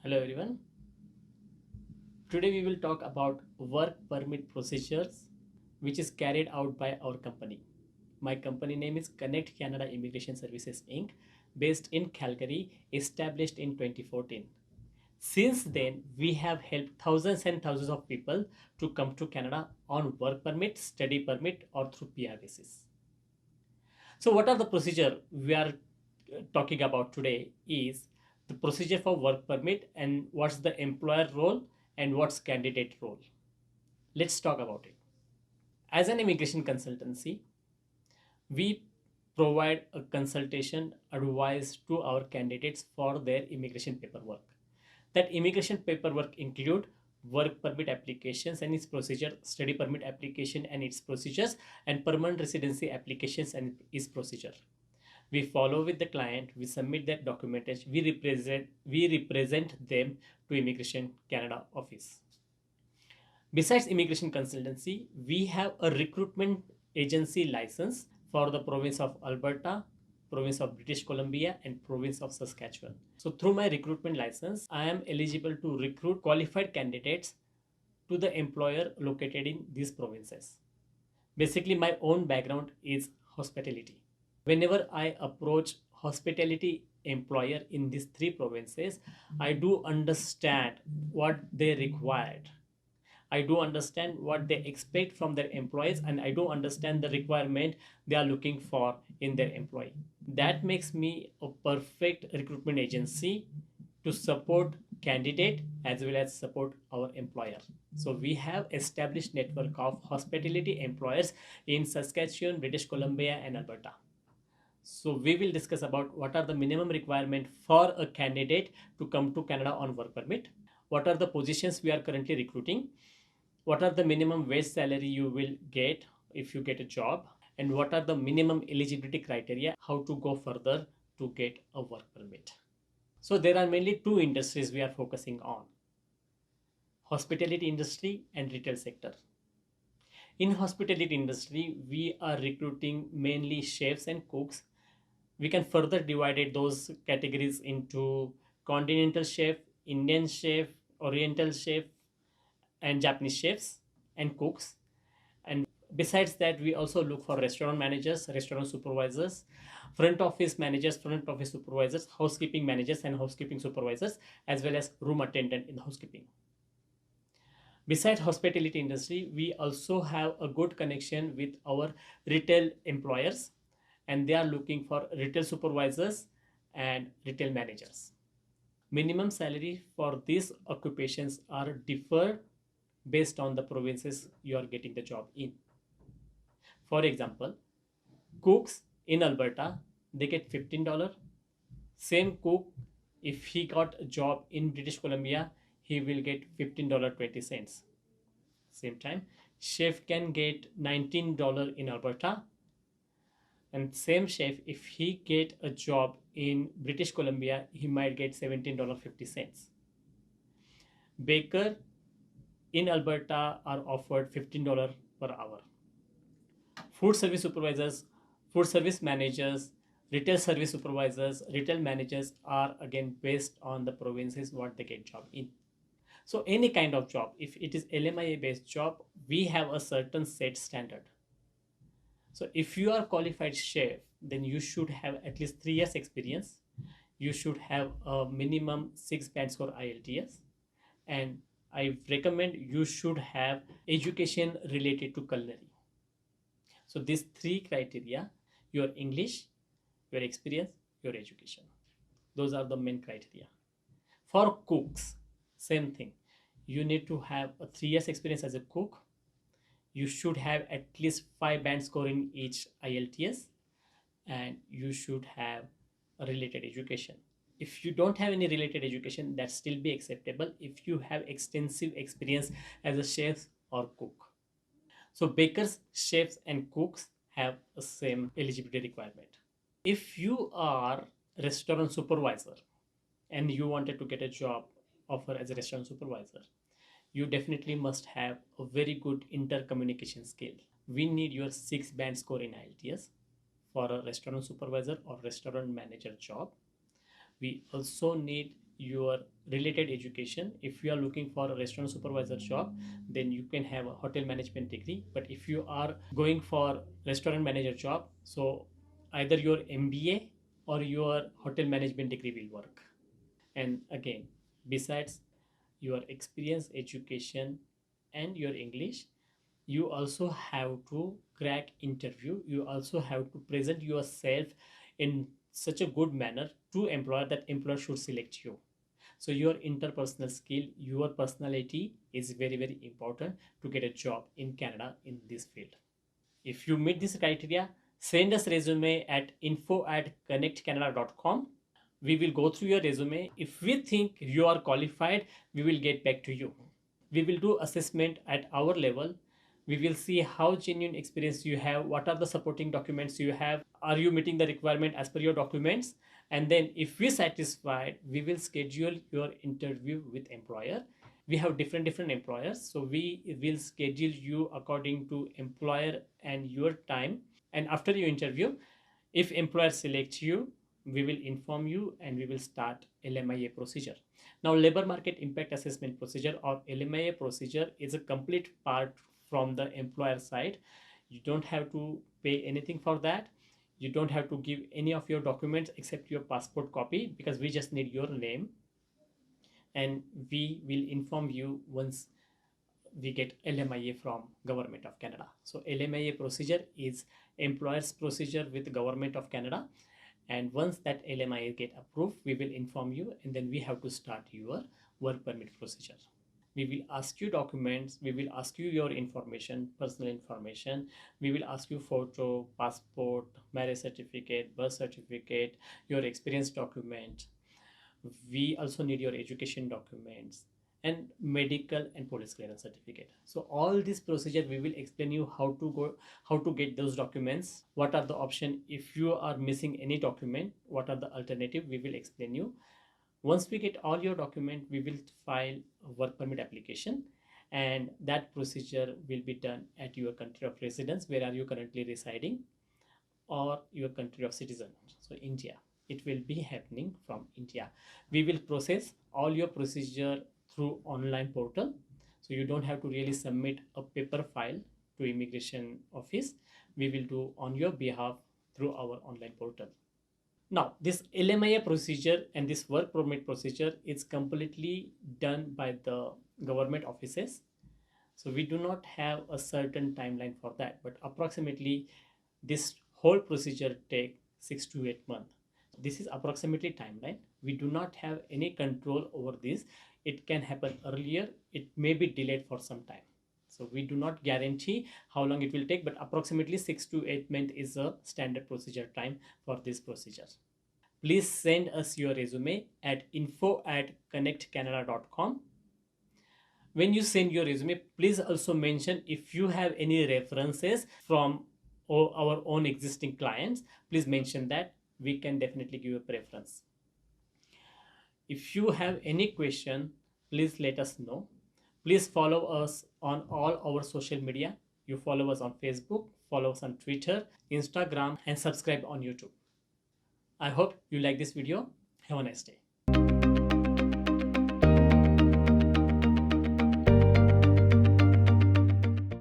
Hello everyone. Today we will talk about work permit procedures which is carried out by our company. My company name is Connect Canada Immigration Services Inc. based in Calgary, established in 2014. Since then, we have helped thousands and thousands of people to come to Canada on work permit, study permit or through PR basis. So what are the procedure we are talking about today is the procedure for work permit and what's the employer role and what's candidate role. Let's talk about it. As an immigration consultancy, we provide a consultation advice to our candidates for their immigration paperwork. That immigration paperwork include work permit applications and its procedure, study permit application and its procedures, and permanent residency applications and its procedure. We follow with the client, we submit that documentation, we represent them to Immigration Canada office. Besides immigration consultancy, we have a recruitment agency license for the province of Alberta, province of British Columbia, and province of Saskatchewan. So through my recruitment license, I am eligible to recruit qualified candidates to the employer located in these provinces. Basically, my own background is hospitality. Whenever I approach hospitality employer in these three provinces, I do understand what they required. I do understand what they expect from their employees, and I do understand the requirement they are looking for in their employee. That makes me a perfect recruitment agency to support candidate as well as support our employer. So we have established network of hospitality employers in Saskatchewan, British Columbia, and Alberta. So we will discuss about what are the minimum requirement for a candidate to come to Canada on work permit. What are the positions we are currently recruiting? What are the minimum wage salary you will get if you get a job? And what are the minimum eligibility criteria? How to go further to get a work permit? So there are mainly two industries we are focusing on: hospitality industry and retail sector. In hospitality industry, we are recruiting mainly chefs and cooks. We can further divide those categories into continental chef, Indian chef, Oriental chef, and Japanese chefs and cooks. And besides that, we also look for restaurant managers, restaurant supervisors, front office managers, front office supervisors, housekeeping managers and housekeeping supervisors, as well as room attendant in housekeeping. Besides hospitality industry, we also have a good connection with our retail employers, and they are looking for retail supervisors and retail managers. Minimum salary for these occupations are differed based on the provinces you are getting the job in. For example, cooks in Alberta, they get $15. Same cook, if he got a job in British Columbia, he will get $15.20. Same time, chef can get $19 in Alberta, and same chef, if he get a job in British Columbia, he might get $17.50. Baker in Alberta are offered $15 per hour. Food service supervisors, food service managers, retail service supervisors, retail managers are again based on the provinces what they get job in. So any kind of job, if it is LMIA based job, we have a certain set standard. So if you are qualified chef, then you should have at least 3 years experience. You should have a minimum 6 band score IELTS, and I recommend you should have education related to culinary. So these three criteria: your English, your experience, your education. Those are the main criteria. For cooks, same thing. You need to have a 3 years experience as a cook. You should have at least 5 band score in each IELTS, and you should have a related education. If you don't have any related education, that still be acceptable if you have extensive experience as a chef or cook. So bakers, chefs, and cooks have the same eligibility requirement. If you are restaurant supervisor and you wanted to get a job offer as a restaurant supervisor, you definitely must have a very good intercommunication skill. We need your 6 band score in IELTS for a restaurant supervisor or restaurant manager job. We also need your related education. If you are looking for a restaurant supervisor job, then you can have a hotel management degree. But if you are going for restaurant manager job, so either your MBA or your hotel management degree will work. And again, besides your experience, education, and your English, you also have to crack interview. You also have to present yourself in such a good manner to employer that employer should select you. So your interpersonal skill, your personality is very, very important to get a job in Canada in this field. If you meet this criteria, send us resume at info@connectcanada.com. We will go through your resume. If we think you are qualified, we will get back to you. We will do assessment at our level. We will see how genuine experience you have, what are the supporting documents you have, are you meeting the requirement as per your documents, and then if we satisfied, we will schedule your interview with employer. We have different employers, so we will schedule you according to employer and your time. And after your interview, if employer selects you, we will inform you and we will start LMIA procedure. Now, labor market impact assessment procedure or LMIA procedure is a complete part from the employer side. You don't have to pay anything for that. You don't have to give any of your documents except your passport copy, because we just need your name, and we will inform you once we get LMIA from Government of Canada. So LMIA procedure is employer's procedure with Government of Canada, and once that LMIA get approved, we will inform you, and then we have to start your work permit procedure. We will ask you documents, we will ask you your information, personal information, we will ask you photo, passport, marriage certificate, birth certificate, your experience document. We also need your education documents and medical and police clearance certificate. So all this procedure we will explain you how to get those documents, what are the option if you are missing any document, what are the alternative, we will explain you. Once we get all your document, we will file a work permit application, and that procedure will be done at your country of residence, where are you currently residing, or your country of citizen, so India. It will be happening from India. We will process all your procedure through online portal, so you don't have to really submit a paper file to immigration office. We will do on your behalf through our online portal. Now, this LMIA procedure and this work permit procedure is completely done by the government offices. So we do not have a certain timeline for that, but approximately this whole procedure take 6 to 8 months. This is approximately timeline. We do not have any control over this. It can happen earlier. It may be delayed for some time. So we do not guarantee how long it will take, but approximately 6 to 8 months is a standard procedure time for this procedure. Please send us your resume at info@connectcanada.com. When you send your resume, please also mention if you have any references from our own existing clients. Please mention that. We can definitely give a preference. If you have any question, please let us know. Please follow us on all our social media. You follow us on Facebook, follow us on Twitter, Instagram, and subscribe on YouTube. I hope you like this video. Have a nice day.